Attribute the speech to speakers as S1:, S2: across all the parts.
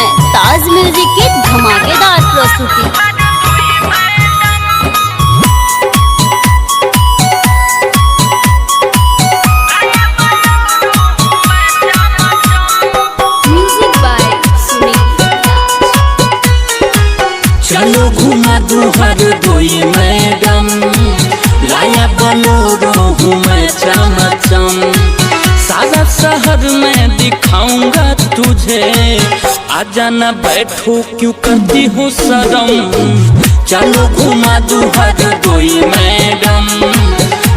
S1: हैं ताज म्यूजिक की धमाकेदार प्रस्तुति।
S2: चलो घुमा दो हर दोई मैडम, लाया बोलोरो हूँ मैं चमचम, सारा शहर में दिखाऊंगा तुझे, आजा न बैठो क्यों करती हो शर्म। चलो घुमा दो हर दोई मैडम,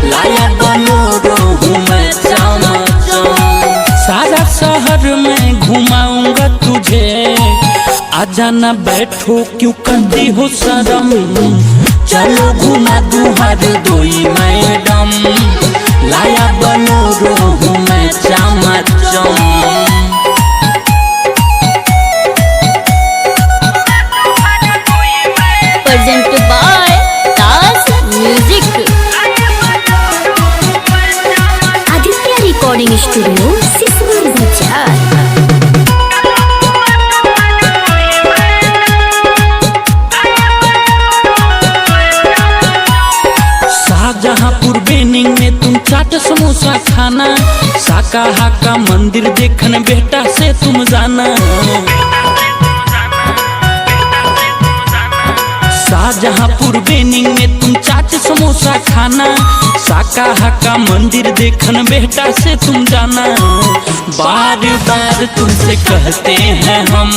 S2: लाया बोलोरो हूँ मैं चमचम, सारा शहर में घुमाऊंगा तुझे, आजा न बैठो क्यों करती हो शर्म। चलो घुमा दूं हर दोई मैडम, लाया बोलोरो हूँ मैं चमचम।
S1: प्रेजेंट बाय ताज music, Aditya recording studio Siswan बाजार।
S2: शाहजहांपुर बेनिंग में तुम चाट समोसा खाना, साका हाका मंदिर देखने बेटा से तुम जाना। शाहजहांपुर बेनिंग में तुम चाट समोसा खाना, साका हाका मंदिर देखने बेटा से तुम जाना। बार बार तुमसे कहते हैं हम,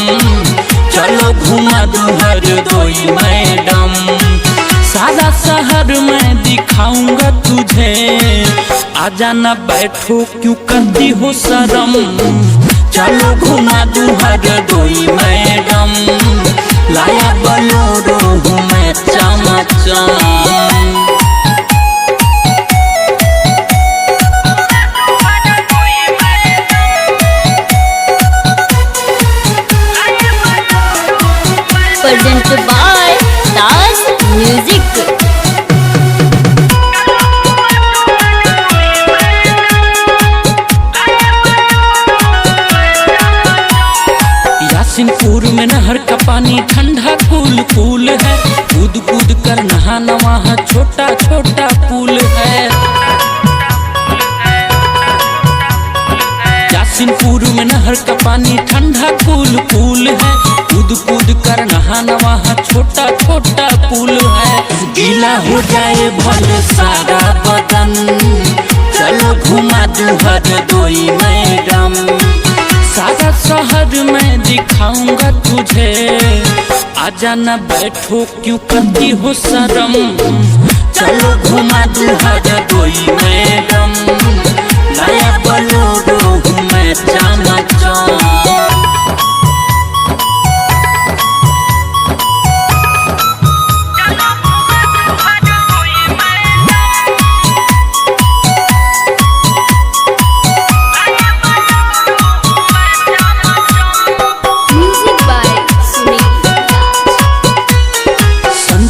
S2: चलो घुमा दो हर दोई मैडम, सारा शहर में दिखाऊंगा तुझे, आजा न बैठो क्यों करती हो शर्म। चलो घुमा दूं हर दोई मैडम, लाया बोलोरो हूँ मैं चमचम।
S1: प्रेजेंट बाय ताज म्यूजिक,
S2: यासिनपुर में नहर का पानी ठंडा कूल कूल है, कूद कूद कर नहाना वहाँ छोटा छोटा पुल है। यासिनपुर में नहर का पानी ठंडा कूल कूल है, कूद कूद कर नहाना वहाँ छोटा छोटा पुल है। गीला हो जाए भले सारा बदन, चलो घुमा दो हर दोई मैडम, सारा शहर में दिखाऊंगा तुझे, आजा न बैठो क्यों करती हो शर्म। चलो घुमा दो हर दोई मैडम, लाया बोलोरो हूँ मैं चमचम।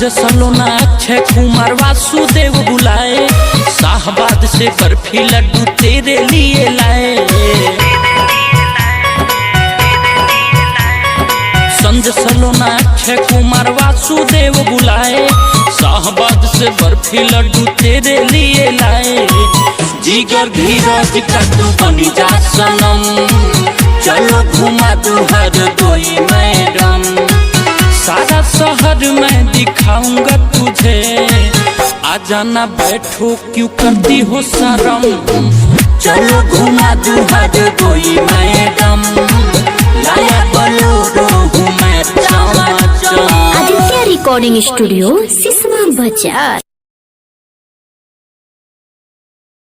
S2: सलोना अक्षय कुमार वासुदेव बुलाए, शाहबाद से बर्फी लड्डू तेरे लिए लाए। संजय सलोना अक्षय कुमार वासुदेव बुलाए, शाहबाद से बर्फी लड्डू तेरे लिए लाए। जिगर धीरज का तू बनी जा सनम, चलो घुमा दो हर दोई मैडम, सारा शहर में दिखाऊंगा तुझे, आजा न बैठो क्यों करती हो शर्म। चलो घुमा दो हर दोई मैडम, लाया बोलोरो हूँ मैं चमचम।
S1: आदित्य रिकॉर्डिंग स्टूडियो सिसवन बाजार।